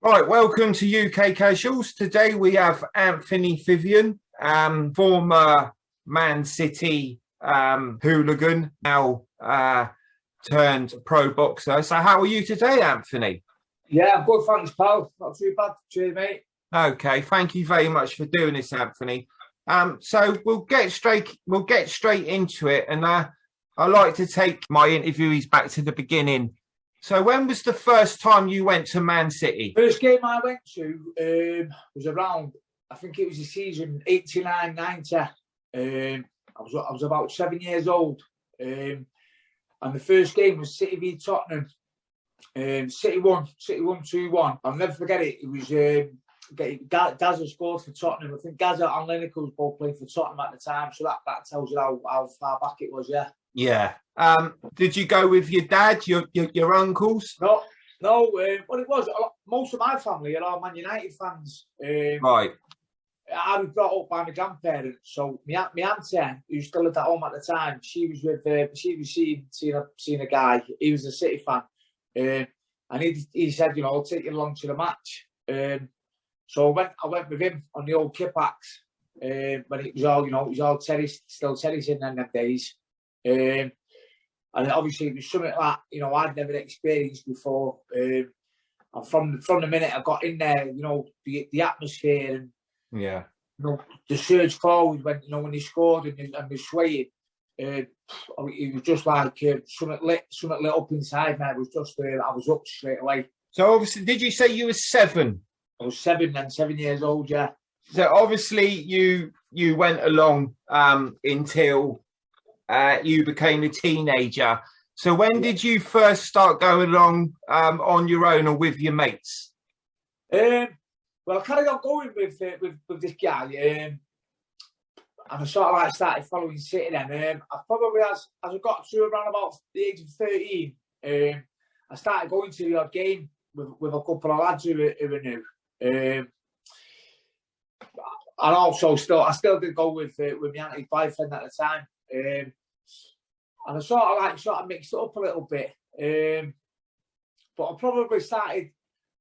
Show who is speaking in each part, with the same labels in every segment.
Speaker 1: Right, welcome to UK Casuals. Today we have Anthony Pythian, former Man City hooligan, now turned pro boxer. So how are you today, Anthony?
Speaker 2: Yeah, I'm good, thanks, pal. Not too bad. Cheers, mate.
Speaker 1: Okay, thank you very much for doing this, Anthony. So we'll get straight into it, and I like to take my interviewees back to the beginning. So when was the first time you went to Man City?
Speaker 2: First game I went to was around, I think it was the season 89-90. I was about 7 years old. And the first game was City v Tottenham. City won 2-1. I'll never forget it. It was Gazza scored for Tottenham. I think Gazza and Lineker was both playing for Tottenham at the time. So that tells you how far back it was, yeah.
Speaker 1: Yeah. Did you go with your dad, your uncles?
Speaker 2: No. What it was, most of my family are all Man United fans.
Speaker 1: Right.
Speaker 2: I was brought up by my grandparents. So my auntie, who still lived at home at the time, she was seeing a guy. He was a City fan, and he said, I'll take you along to the match. So I went with him on the old Kippax when it was all, it was all terrace, still terrace in them days. And obviously it was something like, I'd never experienced before. And from the minute I got in there, the atmosphere and the surge forward when they scored and they swayed, it was just like something lit up inside me. It was just I was up straight away.
Speaker 1: So obviously, did you say you were 7?
Speaker 2: I was 7 years old, yeah.
Speaker 1: So obviously you went along until you became a teenager. So when did you first start going along on your own or with your mates?
Speaker 2: Well, I carried on going with this guy, and I sort of like started following City then. I probably, as I got to around about the age of 13, I started going to the odd game with a couple of lads who were new. And also I still did go with my Anthony Pythian at the time. And I sort of mixed it up a little bit. But I probably started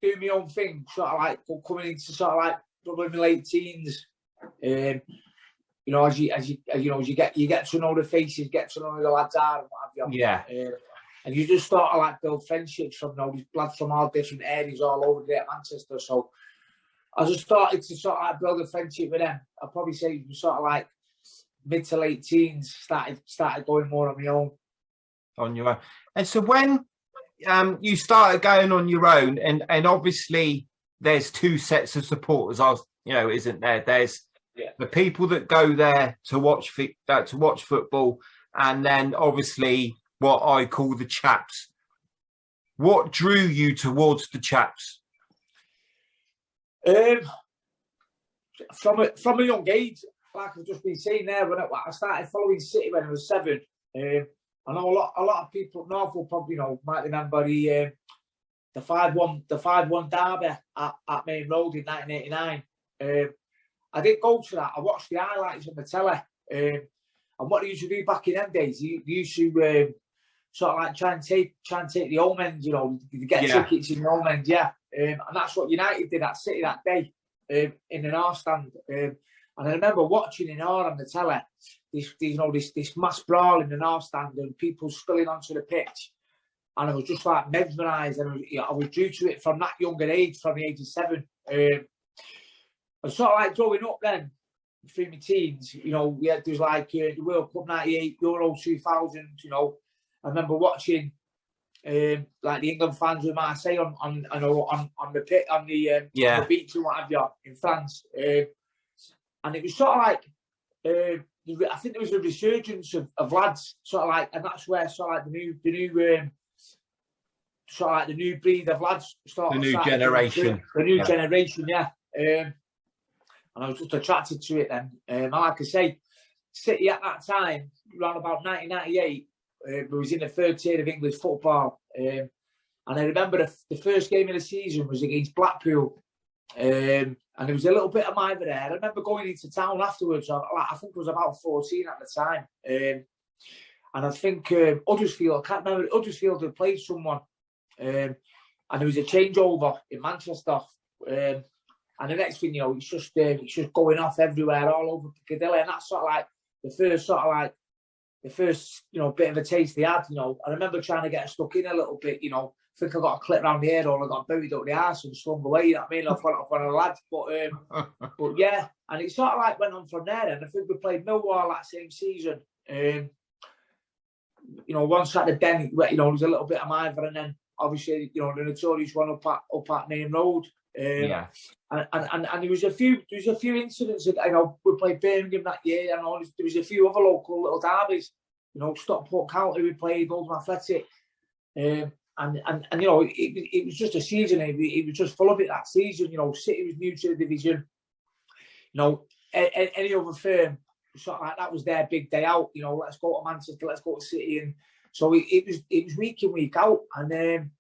Speaker 2: doing my own thing, sort of like coming into sort of like probably my late teens. As you get to know the faces, get to know who the lads are and what have you.
Speaker 1: Yeah.
Speaker 2: And you just start to like build friendships from these lads from all different areas all over there at Manchester. So I just started to sort of like build a friendship with them. I'd probably say it was sort of like mid to late teens, started going more on my own.
Speaker 1: On your own. And so when you started going on your own, and obviously there's two sets of supporters, isn't there? There's the people that go there to watch football, and then obviously what I call the chaps. What drew you towards the chaps?
Speaker 2: From a young age, like I've just been saying there, when I started following City when I was 7. I know a lot of people up north will probably might remember the 5-1 derby at Main Road in 1989. I didn't go to that. I watched the highlights on the telly. And what they used to do back in them days, they used to sort of like try and take the home end, to get tickets in the home end, and that's what United did at City that day in the North Stand. And I remember watching in awe on the telly this mass brawl in the North Stand and people spilling onto the pitch, and I was just like mesmerised, and I was due to it from that younger age, from the age of 7. And sort of like growing up then through my teens, there was like the World Cup '98, Euro 2000. I remember watching like the England fans with Marseille on the pit on the beach and what have you in France. And it was sort of like, I think there was a resurgence of lads, sort of like, and that's where sort of like the new breed of lads started.
Speaker 1: The new generation.
Speaker 2: The new generation, yeah. And I was just attracted to it then. And like I say, City at that time, around about 1998, was in the 3rd tier of English football. And I remember the first game of the season was against Blackpool. And there was a little bit of Miver there. I remember going into town afterwards. I think I was about 14 at the time. And I think Huddersfield, I can't remember, Huddersfield had played someone. And and there was a changeover in Manchester. And the next thing, it's just going off everywhere, all over Piccadilly, and that's sort of like the first, bit of a taste they had. I remember trying to get stuck in a little bit. I think I got a clip around the head, or I got buried up the arse and slung away. You know what I mean? Off one of the lads, but yeah, and it sort of like went on from there. And I think we played Millwall that same season. Once at the Den, there was a little bit of either, and then obviously, the notorious one up at Main Road. And there was a few incidents that, we played Birmingham that year, and there was a few other local little derbies. Stockport County we played, Oldham Athletic, and it was just a season. It was just full of it that season. City was new to the division. Any other firm, sort of like that was their big day out. Let's go to Manchester, let's go to City, and so it was week in, week out, and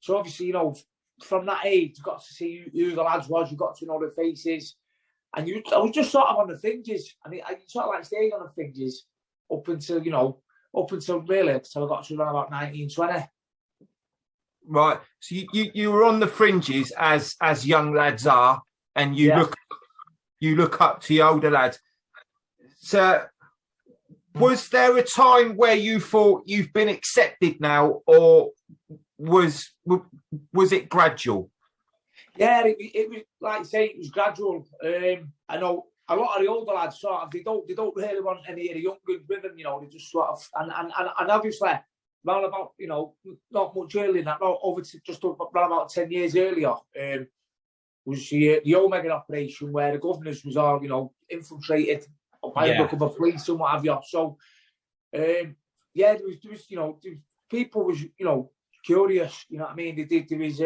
Speaker 2: so obviously, from that age, you got to see who the lads was, you got to know their faces, and I was just sort of on the fringes, and I sort of like stayed on the fringes up until really, until I got to around about 19, 20.
Speaker 1: Right. So you were on the fringes as young lads are, and you look up to your older lads. So was there a time where you thought you've been accepted now, or was it gradual?
Speaker 2: Yeah, it was like I say, it was gradual. I know a lot of the older lads sort of they don't really want any of the younger with them. They just sort of and obviously around about not much earlier than that, around about 10 years earlier, was the Omega operation where the Guvnors was all infiltrated by a book of a police and what have you. So there was people was curious, you know what I mean? There was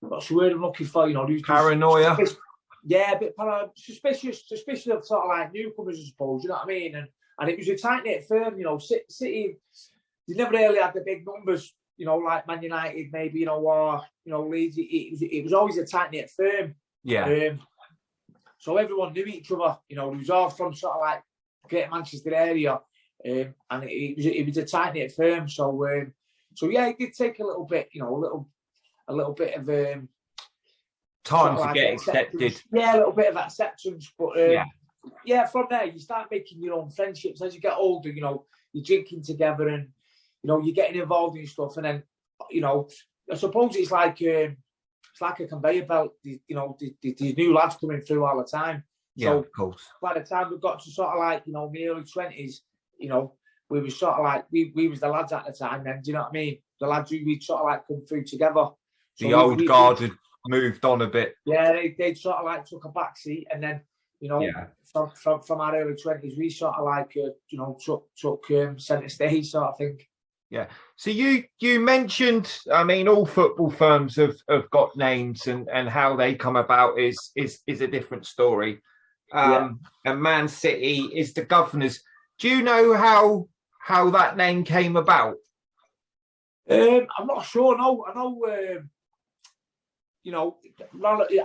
Speaker 2: what's the word I'm looking for? There was
Speaker 1: paranoia.
Speaker 2: A bit suspicious of sort of like newcomers, I suppose. You know what I mean? And it was a tight knit firm. City, they never really had the big numbers. Like Man United, maybe or Leeds. It was always a tight knit firm.
Speaker 1: Yeah.
Speaker 2: So everyone knew each other. It was all from sort of like Greater Manchester area, and it was a tight knit firm. So yeah, it did take a little bit, a little bit of
Speaker 1: time to get accepted.
Speaker 2: Yeah, a little bit of acceptance, but from there you start making your own friendships as you get older. You're drinking together, and you're getting involved in stuff, and then I suppose it's like a conveyor belt. These new lads coming through all the time.
Speaker 1: Yeah,
Speaker 2: so
Speaker 1: of course.
Speaker 2: By the time we got to sort of like my early 20s, we were sort of like we was the lads at the time. Then do you know what I mean? The lads who we'd sort of like come through together.
Speaker 1: The old guard had moved on a bit.
Speaker 2: Yeah, they sort of like took a back seat, and then from our early 20s, we sort of like took centre stage sort of thing.
Speaker 1: Yeah. So you mentioned, I mean, all football firms have got names, and how they come about is a different story. And Man City is the Guvnors. Do you know how that name came about?
Speaker 2: I'm not sure. No, I know.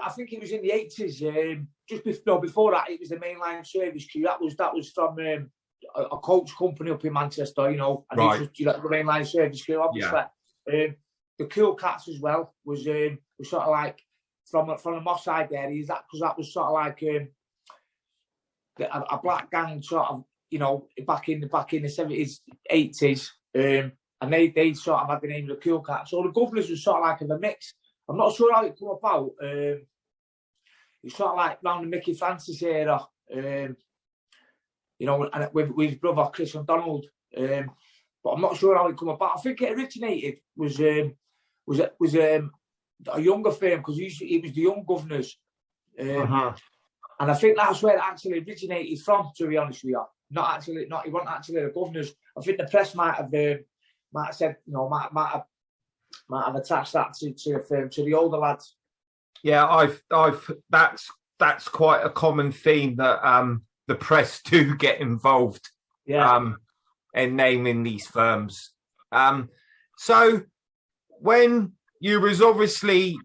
Speaker 2: I think it was in the 80s. Just before that, it was the mainline service crew. That was from a coach company up in Manchester. And
Speaker 1: right.
Speaker 2: It was the mainline service crew. Obviously, the Cool Cats as well was sort of like from the Moss Side areas. Because that was sort of like a black gang sort of back in the 70s, 80s. And they sort of had the name of the Cool Cats. So the Guvnors was sort of like a mix. I'm not sure how it came about. It's sort of like round the Mickey Francis era, and with his brother Chris and Donald. But I'm not sure how it came about. I think it originated was a younger firm, because it was the Young Guvnors, and I think that's where it actually originated from. To be honest with you, it wasn't actually the Guvnors. I think the press might have said, might have attached that to the firm, to the older lads.
Speaker 1: Yeah, I've that's quite a common theme that the press do get involved in naming these firms. So when you was obviously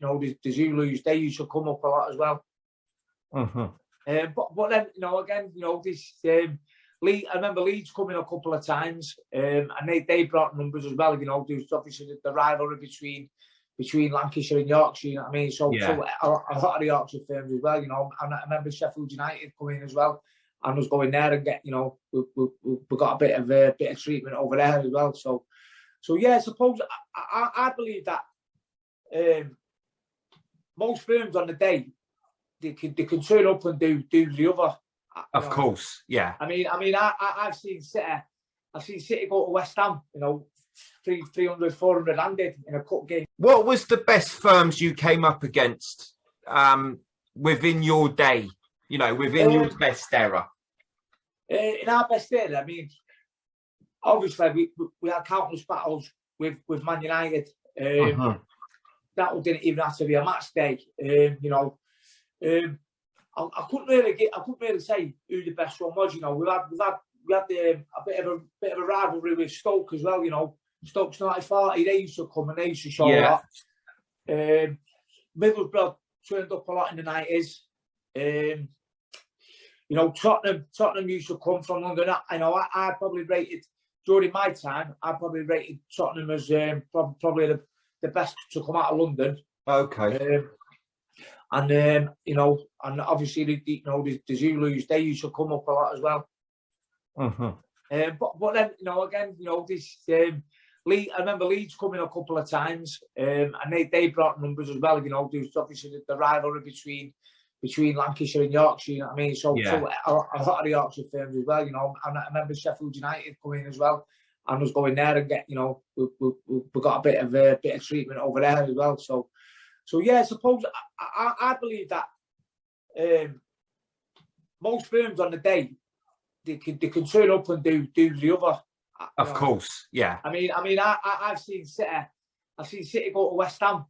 Speaker 2: the Zulus, they used to come up a lot as well. But then, again, this I remember Leeds coming a couple of times, and they brought numbers as well. There's obviously the rivalry between Lancashire and Yorkshire. You know what I mean? So a lot of the Yorkshire firms as well. And I remember Sheffield United coming as well, and was going there and get we got a bit of treatment over there as well. So yeah, I suppose I believe that most firms on the day they can turn up and do the other.
Speaker 1: Of course, yeah.
Speaker 2: I mean, I've seen City go to West Ham, 300, 400 handed in a cup game.
Speaker 1: What was the best firms you came up against within your day? Within your best era.
Speaker 2: In our best era, I mean, obviously we had countless battles with Man United. That didn't even have to be a match day. I couldn't really say who the best one was. We had a bit of a rivalry with Stoke as well. Stoke's 1940, they used to come and they used to show a lot. Middlesbrough turned up a lot in the 90s. Tottenham used to come from London. I probably rated during my time. I probably rated Tottenham as probably the best to come out of London.
Speaker 1: Okay.
Speaker 2: And obviously the Zulus, they used to come up a lot as well. But then again, this I remember Leeds coming a couple of times, and they brought numbers as well. There's obviously the rivalry between Lancashire and Yorkshire. You know what I mean? So a lot of the Yorkshire firms as well. And I remember Sheffield United coming as well, and was going there and get we got a bit of treatment over there as well. So yeah, I suppose I believe that most firms on the day they can turn up and do the other.
Speaker 1: Of course, yeah.
Speaker 2: I mean, I've seen City go to West Ham,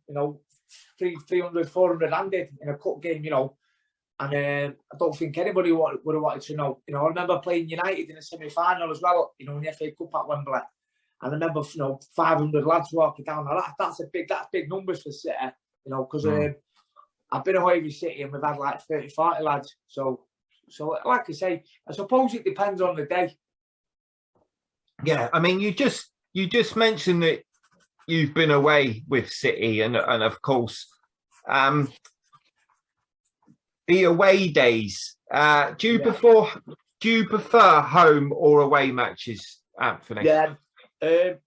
Speaker 2: 300, 400 handed in a cup game, and I don't think anybody would have wanted to know. I remember playing United in a semi-final as well, in the FA Cup at Wembley, and I remember 500 lads walking down. Now that's big numbers for City. Because I've been away with City and we've had like 30, 40 lads. So like I say, I suppose it depends on the day.
Speaker 1: Yeah, I mean, you just mentioned that you've been away with City, and of course, the away days. Do you prefer home or away matches, Anthony?
Speaker 2: Yeah.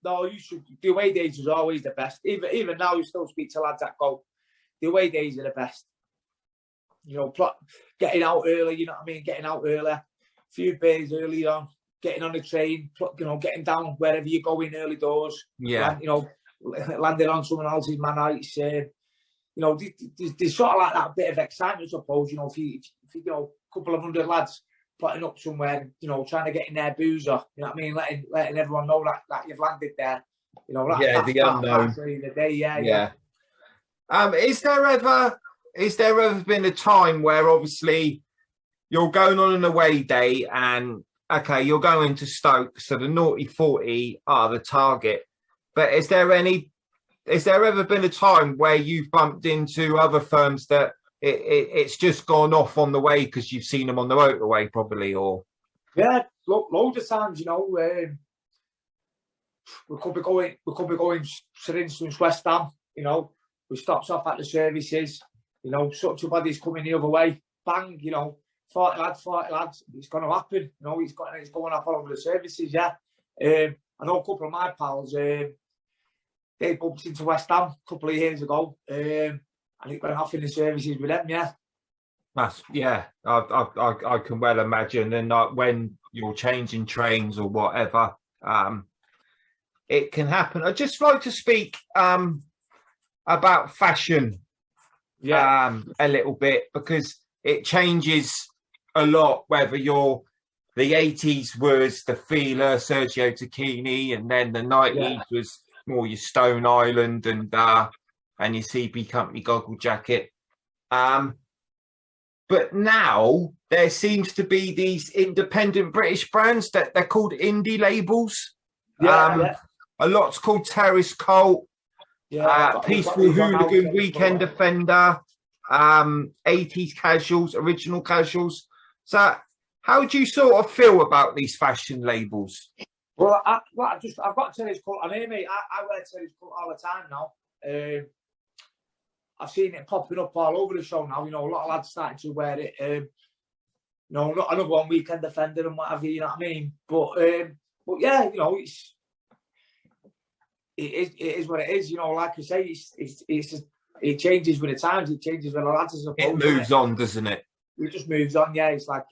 Speaker 2: No, you should. The away days is always the best. Even now, you still speak to lads that go. The away days are the best. Getting out early. You know what I mean? Getting out early, a few beers early on, getting on the train. Getting down wherever you're going early doors.
Speaker 1: Yeah.
Speaker 2: Landing on someone else's man nights. There's sort of like that bit of excitement, I suppose. If you a couple of hundred lads putting up somewhere, trying to get in their boozer, you know what I mean, letting everyone know that you've landed there.
Speaker 1: The unknown.
Speaker 2: The day, yeah.
Speaker 1: Is there ever been a time where obviously you're going on an away day and you're going to Stoke, so the naughty 40 are the target, but is there ever been a time where you've bumped into other firms that it's just gone off on the way because you've seen them on the motorway, probably, or?
Speaker 2: Yeah, loads of times, we could be going, for instance, West Ham, we stopped off at the services, such a body's coming the other way, bang, 40 lads, it's going to happen, it's going off all over the services, yeah. I know a couple of my pals, they bumped into West Ham a couple of years ago, and it went off in the services with them, yeah. I can well imagine. And when you're changing trains or whatever,
Speaker 1: it can happen. I'd just like to speak about fashion a little bit, because it changes a lot, whether you're the 80s was the Feeler, Sergio Tacchini, and then the 90s was more your Stone Island and your CB Company goggle jacket. But now there seems to be these independent British brands that they're called indie labels. A lot's called Terrace Cult.
Speaker 2: Yeah, we've got
Speaker 1: peaceful
Speaker 2: these on now.
Speaker 1: hooligan, weekend offender, 80s casuals, original casuals. So how do you sort of feel about these fashion labels?
Speaker 2: Well, I've got tennis coat on here, mate. I wear tennis coat all the time now. I've seen it popping up all over the show now. You know, a lot of lads starting to wear it. You know, not another one weekend defender and what have you. You know what I mean? But yeah, you know, it is what it is. You know, like I say, it changes with the times. It changes with the lads.
Speaker 1: It moves on, doesn't it?
Speaker 2: It just moves on. Yeah, it's like.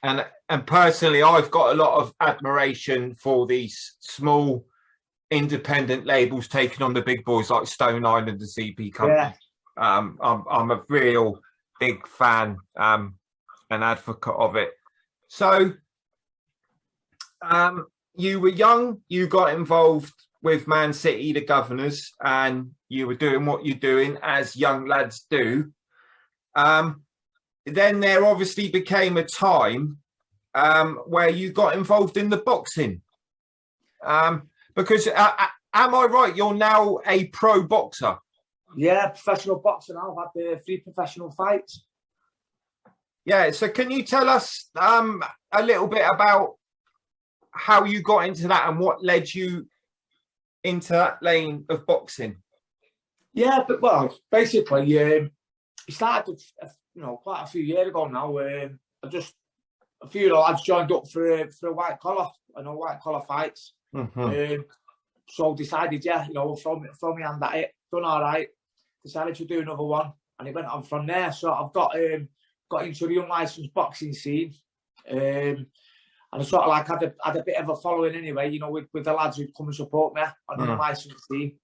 Speaker 1: And personally, I've got a lot of admiration for these small independent labels taking on the big boys like Stone Island and CP Company. Yeah. I'm a real big fan and advocate of it. So you were young, you got involved with Man City, the Guvnors, and you were doing what you're doing as young lads do. Then there obviously became a time where you got involved in the boxing. Because, am I right, you're now a pro boxer?
Speaker 2: Yeah, professional boxer now. I've had 3 professional fights.
Speaker 1: Yeah, so can you tell us a little bit about how you got into that and what led you into that lane of boxing? Yeah,
Speaker 2: but well, basically, it started, you know, quite a few years ago now. A few of the lads joined up for a white collar, white collar fights.
Speaker 1: Mm-hmm.
Speaker 2: So decided, yeah, you know, throw me hand at it, done all right. Decided to do another one, and it went on from there. So I've got into the unlicensed boxing scene, and I sort of like had a bit of a following anyway, you know, with the lads who'd come and support me on the unlicensed scene.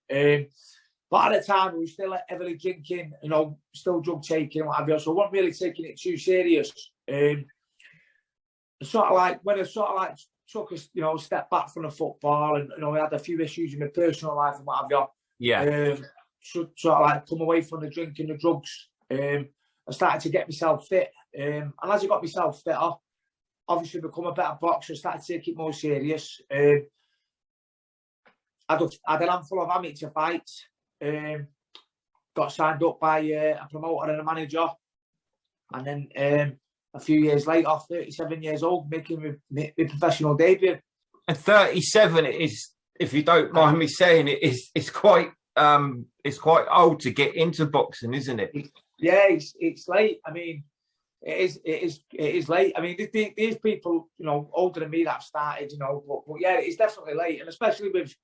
Speaker 2: But at the time, we were still heavily drinking, you know, still drug taking, what have you. So I wasn't really taking it too serious. Sort of like when I sort of like took a step back from the football, and you know, I had a few issues in my personal life and what have you.
Speaker 1: Yeah.
Speaker 2: Sort of like come away from the drinking, the drugs. I started to get myself fit, and as I got myself fitter, obviously become a better boxer. Started to take it more serious. I had a handful of amateur fights. Got signed up by a promoter and a manager, and then a few years later, 37 years old, making my professional debut.
Speaker 1: And 37 is, if you don't mind me saying it, it's quite old to get into boxing, isn't it?
Speaker 2: Yeah, it's late. I mean, it is late. I mean, there's people, you know, older than me that have started, you know, but yeah, it's definitely late, and especially with,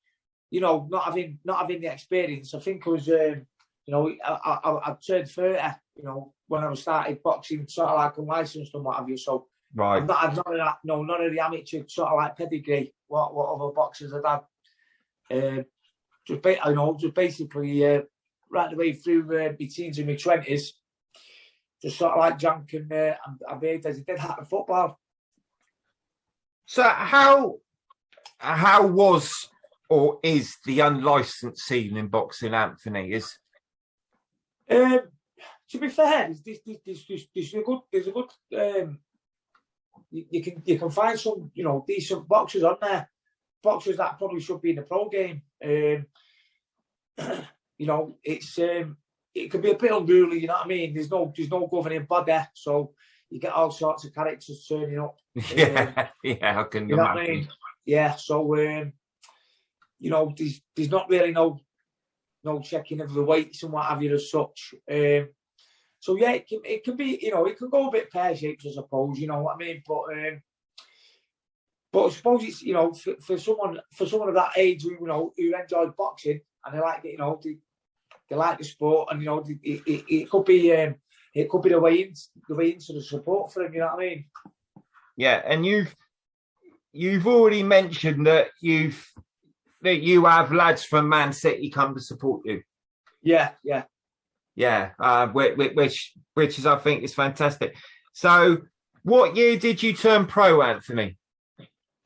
Speaker 2: you know, not having the experience. I think I was, you know, I turned 30, you know, when I started boxing, sort of like unlicensed and what have you. So
Speaker 1: right,
Speaker 2: I've none of that, no, none of the amateur sort of like pedigree. What other boxers had had. Just basically right the way through my teens and my 20s, just sort of like junk and behaved as I did at football.
Speaker 1: So how was or is the unlicensed scene in boxing, Anthony?
Speaker 2: To be fair, there's a good. You can find some, you know, decent boxers on there. Boxers that probably should be in the pro game. You know, it can be a bit unruly. You know what I mean? There's no governing body, so you get all sorts of characters turning up.
Speaker 1: Yeah, I can.
Speaker 2: You know what I mean? Yeah. So you know, there's not really no checking of the weights and what have you as such. So yeah, it can be, you know, it can go a bit pear-shaped, I suppose. You know what I mean? But I suppose it's, you know, for someone of that age who, you know, who enjoys boxing and they like it, you know, they like the sport, and you know, it could be the way into the support for them. You know what I mean?
Speaker 1: Yeah, and you've already mentioned that you have lads from Man City come to support you.
Speaker 2: Yeah.
Speaker 1: Which is, I think, is fantastic. So, what year did you turn pro, Anthony?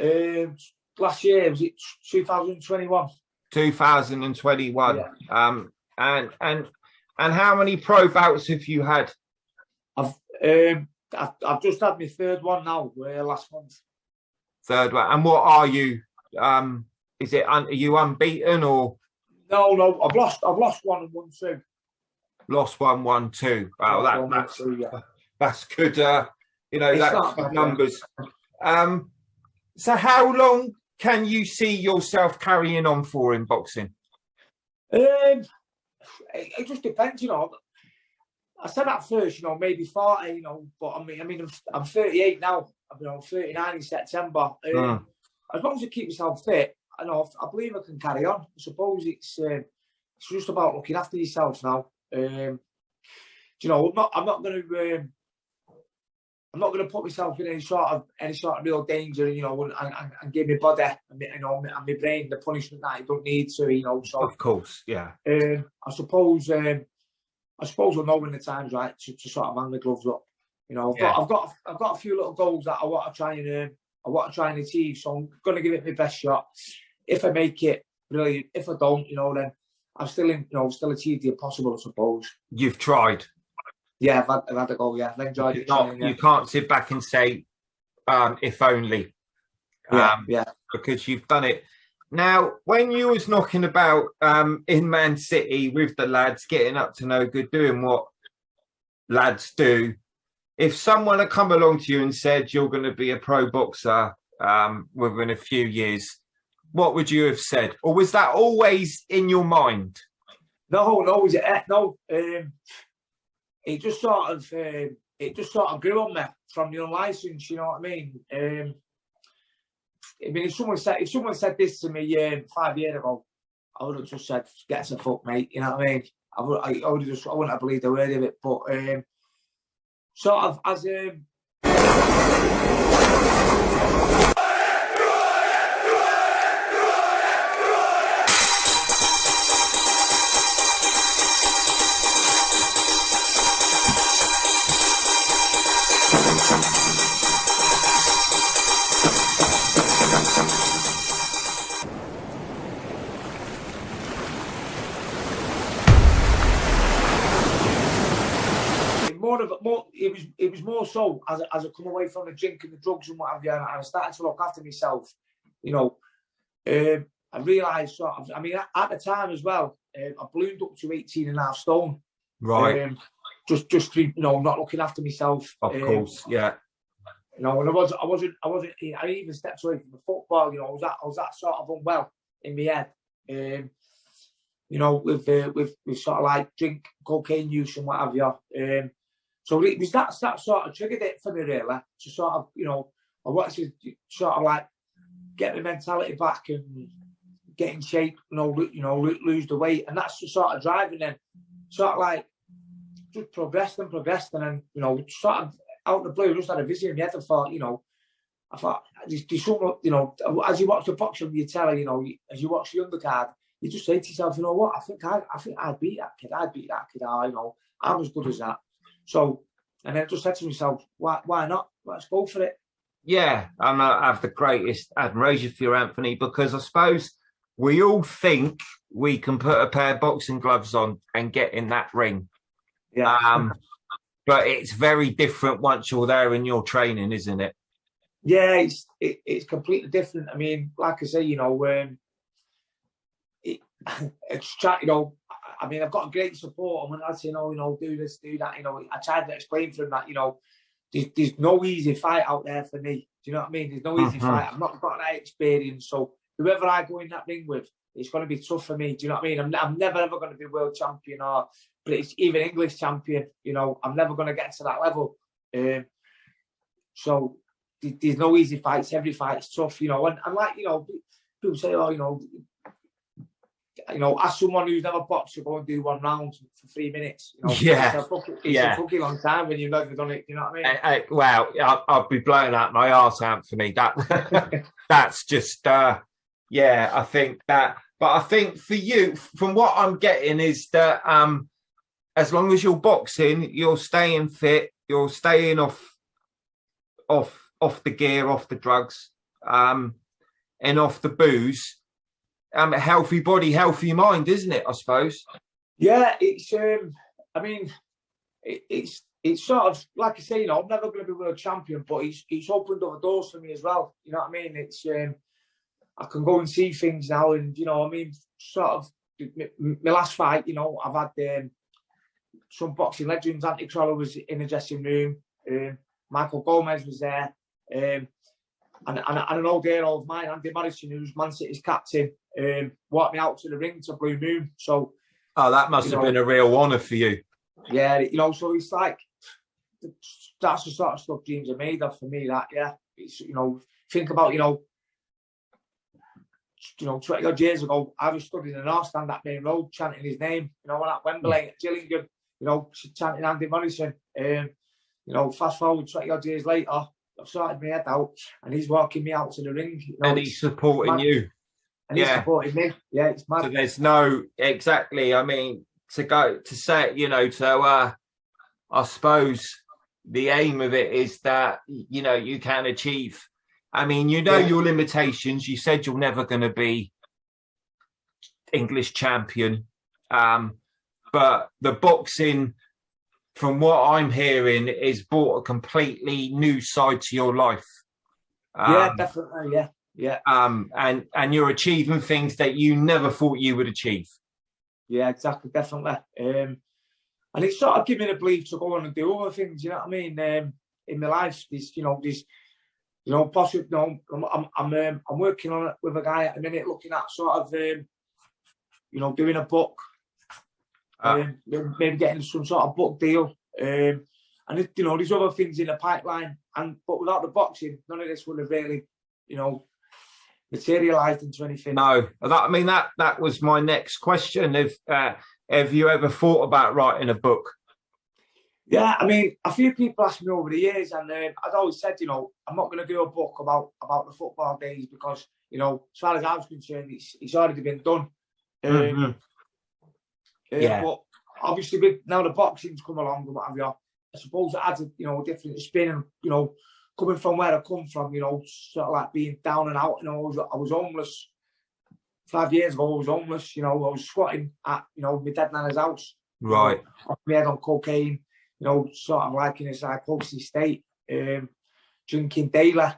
Speaker 2: Last year, was it 2021?
Speaker 1: 2021.
Speaker 2: Yeah.
Speaker 1: And how many pro bouts have you had?
Speaker 2: I've just had my third one now, last month.
Speaker 1: Third one. And what are you? Are you unbeaten or?
Speaker 2: No, I've lost one and won two.
Speaker 1: Lost one, won two. Wow, that's good. That's good numbers. So how long can you see yourself carrying on for in boxing?
Speaker 2: It just depends, I said at first, maybe 40, but I mean, I'm 38 now. I'm 39 in September. As long as I keep myself fit, I believe I can carry on. I suppose it's just about looking after yourself now. I'm not going to put myself in any sort of real danger, and give my body and my brain the punishment that I don't need to, So
Speaker 1: of course, yeah.
Speaker 2: I suppose we'll know when the time's right to sort of hang the gloves up. I've got a few little goals that I want to try and achieve. So I'm going to give it my best shot. If I make it, brilliant. If I don't, then I've still achieved the impossible, I suppose. You've tried. Yeah, I've had a go. Yeah, I've enjoyed it.
Speaker 1: You can't sit back and say, "If only."
Speaker 2: Yeah.
Speaker 1: Because you've done it. Now, when you was knocking about in Man City with the lads, getting up to no good, doing what lads do, if someone had come along to you and said you're going to be a pro boxer within a few years, what would you have said? Or was that always in your mind?
Speaker 2: No. It just sort of grew on me from the unlicensed. You know what I mean? If someone said this to me 5 years ago, I would have just said, "Get us a fuck, mate." You know what I mean? I wouldn't have believed a word of it. But sort of as it was more so as I come away from the drink and the drugs and what have you, and I started to look after myself. I realised sort of. I mean, at the time as well, I ballooned up to 18.5 stone.
Speaker 1: Right.
Speaker 2: Just not looking after myself.
Speaker 1: Of course, yeah.
Speaker 2: And I wasn't. I even stepped away from the football. I was that sort of unwell in my head. With sort of like drink, cocaine use and what have you. So it was that sort of triggered it for me, really, to sort of, I wanted to sort of like get my mentality back and get in shape, lose the weight, and that's the sort of driving then, sort of like just progressed, and then, sort of out of the blue, just had a vision in my head. I thought, there's something, as you watch the boxing, you tell her, as you watch the undercard, you just say to yourself, you know what, I think I'd beat that kid. I'm as good as that. So, and then I just said to myself, why not? Let's go for it.
Speaker 1: Yeah, I have the greatest admiration for you, Anthony, because I suppose we all think we can put a pair of boxing gloves on and get in that ring.
Speaker 2: Yeah.
Speaker 1: But it's very different once you're there and you're training, isn't it?
Speaker 2: Yeah, it's completely different. I mean, like I say, I mean, I've got a great support, and when I say, do this, do that, I tried to explain to them that, there's no easy fight out there for me. Do you know what I mean? There's no easy fight. I've not got that experience. So whoever I go in that ring with, it's going to be tough for me. Do you know what I mean? I'm never ever going to be world champion or British, even English champion. I'm never going to get to that level. So there's no easy fights. Every fight's tough. And like, people say, ask someone who's never boxed to go and do 1 round for 3 minutes. It's a fucking long time when you've never done it. You know what I mean?
Speaker 1: Wow, I'll be blowing out my arse, Anthony. That's just, I think that. But I think for you, from what I'm getting, is that as long as you're boxing, you're staying fit, you're staying off the gear, off the drugs, and off the booze. A healthy body, healthy mind, isn't it? I suppose.
Speaker 2: Yeah, it's. I mean, it's sort of like I say. I'm never going to be world champion, but it's opened other doors for me as well. You know what I mean? It's. I can go and see things now, and I mean, sort of my last fight, you know, I've had some boxing legends. Anthony Pythian was in the dressing room. Michael Gomez was there. And an old hero of mine, Andy Madison, who's Man City's captain, walked me out to the ring to Blue Moon. So,
Speaker 1: that must have been a real honour for you.
Speaker 2: Yeah, you know, so it's like, that's the sort of stuff dreams are made of for me. That, yeah, it's, you know, think about, you know, 20 odd years ago, I was stood in the North Stand at Main Road chanting his name. You know, at Wembley, at Gillingham, you know, chanting Andy Morrison. You know, fast forward 20 odd years later, I've sorted my head out, and he's walking me out to the ring. You know,
Speaker 1: and he's supporting you.
Speaker 2: And he's supporting me. Yeah, it's mad.
Speaker 1: So there's no, exactly, I mean, to say, you know, to, I suppose the aim of it is that, you know, you can achieve. I mean, you know, your limitations. You said you're never going to be English champion. But the boxing, from what I'm hearing, is brought a completely new side to your life.
Speaker 2: Yeah, definitely. Yeah. Yeah.
Speaker 1: And you're achieving things that you never thought you would achieve. Yeah,
Speaker 2: exactly. Definitely. And it's sort of giving me a belief to go on and do other things, you know what I mean? In my life, possibly, I'm working on it with a guy at the minute, looking at sort of, doing a book, maybe getting some sort of book deal. And, there's other things in the pipeline. But without the boxing, none of this would have really, materialised into anything.
Speaker 1: No, that was my next question. Have you ever thought about writing a book?
Speaker 2: Yeah, I mean, a few people asked me over the years, and I'd always said, I'm not going to do a book about the football days because, as far as I was concerned, it's already been done. But obviously, now the boxing's come along and what have you, I suppose it adds a different spin, and coming from where I come from, sort of like being down and out. I was homeless 5 years ago. I was homeless. I was squatting at my dead nana's house.
Speaker 1: Right.
Speaker 2: Off my head on cocaine. Sort of like in a psychosis state, drinking daily.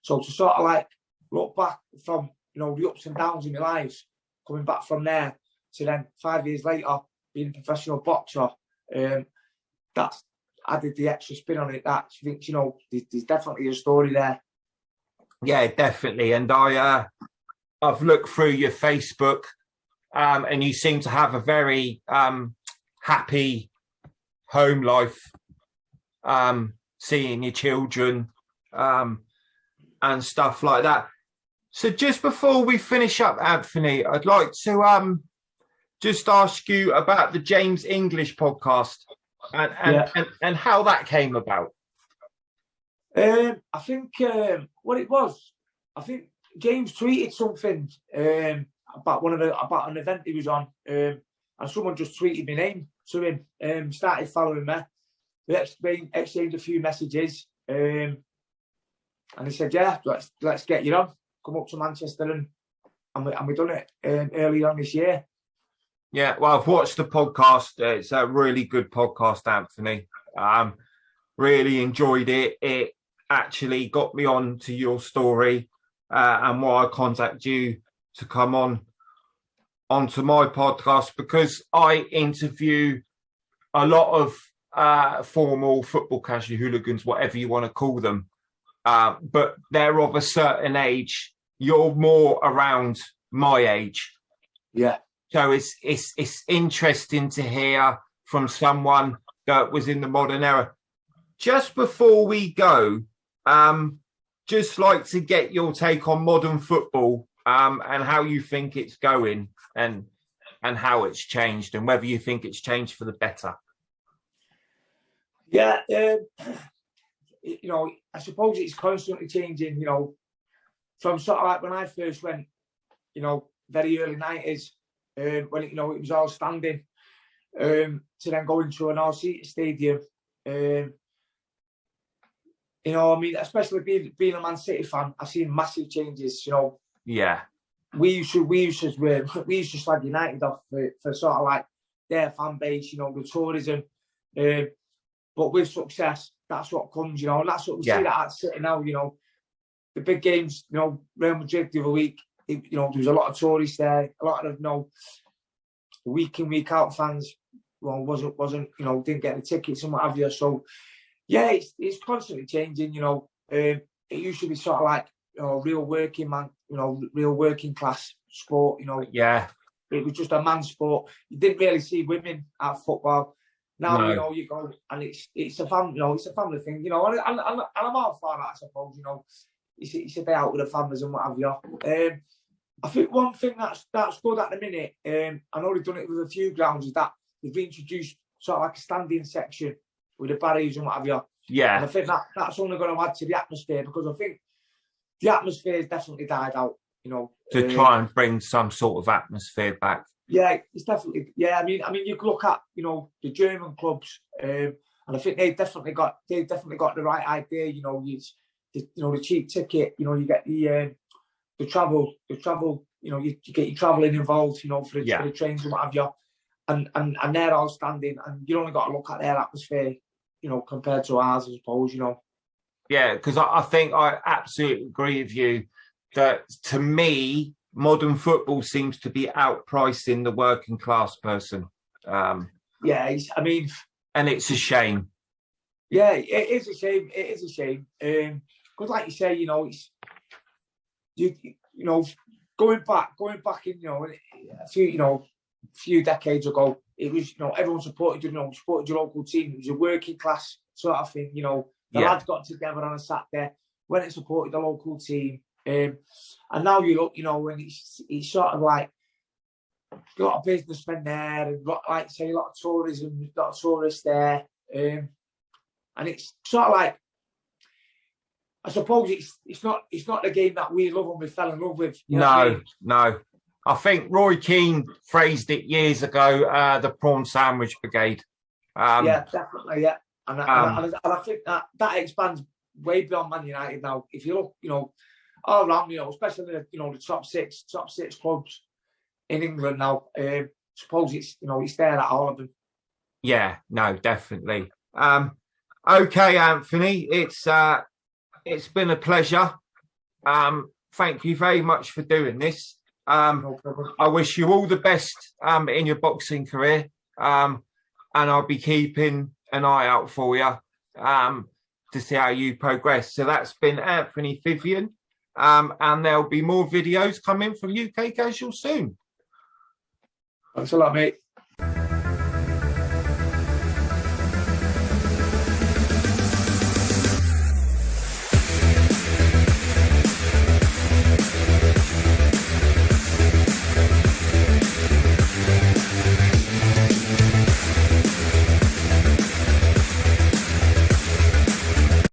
Speaker 2: So to sort of like look back from, the ups and downs in my life, coming back from there to then 5 years later being a professional boxer, that's added the extra spin on it. That I think, there's definitely a story there.
Speaker 1: Yeah, definitely. And I've looked through your Facebook, and you seem to have a very happy home life, seeing your children and stuff like that. So just before we finish up, Anthony, I'd like to just ask you about the James English podcast and how that came about.
Speaker 2: I think what it was, I think James tweeted something about an event he was on, and someone just tweeted my name to him, started following me. We exchanged a few messages, and he said, "Yeah, let's get you on. Come up to Manchester," and we done it early on this year.
Speaker 1: Yeah, well, I've watched the podcast. It's a really good podcast, Anthony. Really enjoyed it. It actually got me on to your story, and why I contacted you to come onto my podcast, because I interview a lot of formal football casual hooligans, whatever you want to call them, but they're of a certain age. You're more around my age.
Speaker 2: Yeah. So
Speaker 1: it's interesting to hear from someone that was in the modern era. Just before we go, just like to get your take on modern football, and how you think it's going, and how it's changed, and whether you think it's changed for the better.
Speaker 2: Yeah, I suppose it's constantly changing. From sort of like when I first went, very early 90s. When it was all standing, to then going to an all-seater stadium, especially being a Man City fan, I've seen massive changes.
Speaker 1: Yeah,
Speaker 2: we used to slag United off for sort of like their fan base, the tourism, but with success, that's what comes, and that's what we see that at City now. The big games, Real Madrid the other week, you know, there was a lot of tourists there, a lot of, you know, week in, week out fans, well, wasn't, you know, didn't get the tickets and what have you. So, yeah, it's constantly changing, you know. It used to be sort of like, you know, real working man, you know, real working class sport, you know.
Speaker 1: Yeah.
Speaker 2: It was just a man's sport. You didn't really see women at football. Now,
Speaker 1: No.
Speaker 2: you know, you go, and it's a family, you know, it's a family thing, you know, and I'm all for that, I suppose, you know. It's a day out with the families and what have you. I think one thing that's good at the minute, I know they've done it with a few grounds, is that they've introduced sort of like a standing section with the barriers and what have you.
Speaker 1: Yeah.
Speaker 2: And I think that's only going to add to the atmosphere, because I think the atmosphere has definitely died out, you know.
Speaker 1: To try and bring some sort of atmosphere back.
Speaker 2: Yeah, it's definitely, yeah. I mean, you could look at, you know, the German clubs, and I think they definitely got the right idea. You know, the cheap ticket. You know, you get the travel. You know, you get your travelling involved. You know, for the trains and what have you, and they're all standing, and you only got to look at their atmosphere. You know, compared to ours, I suppose. You know.
Speaker 1: Yeah, because I think I absolutely agree with you that, to me, modern football seems to be outpricing the working class person.
Speaker 2: Yeah, I mean,
Speaker 1: and it's a shame.
Speaker 2: Yeah, it is a shame. It is a shame. Because, like you say, you know, it's you know, going back in, you know, a few decades ago, it was, you know, everyone supported your local team. It was a working class sort of thing. You know, the lads got together on a Saturday, went and supported the local team. And now you look, you know, and it's sort of like a lot of businessmen there, and like say a lot of tourism, a lot of tourists there, and it's sort of like, I suppose it's not the game that we love and we fell in love with.
Speaker 1: No. I think Roy Keane phrased it years ago, the prawn sandwich brigade.
Speaker 2: Yeah, definitely, yeah, and I think that expands way beyond Man United now. If you look, you know, all around, you know, especially the top six clubs in England now. Suppose it's, you know, it's there at all of them.
Speaker 1: Yeah, no, definitely. Okay, Anthony, it's been a pleasure. Thank you very much for doing this.
Speaker 2: No problem.
Speaker 1: I wish you all the best in your boxing career, and I'll be keeping an eye out for you to see how you progress. So that's been Anthony Pythian. And there'll be more videos coming from UK Casual soon.
Speaker 2: Thanks a lot, mate.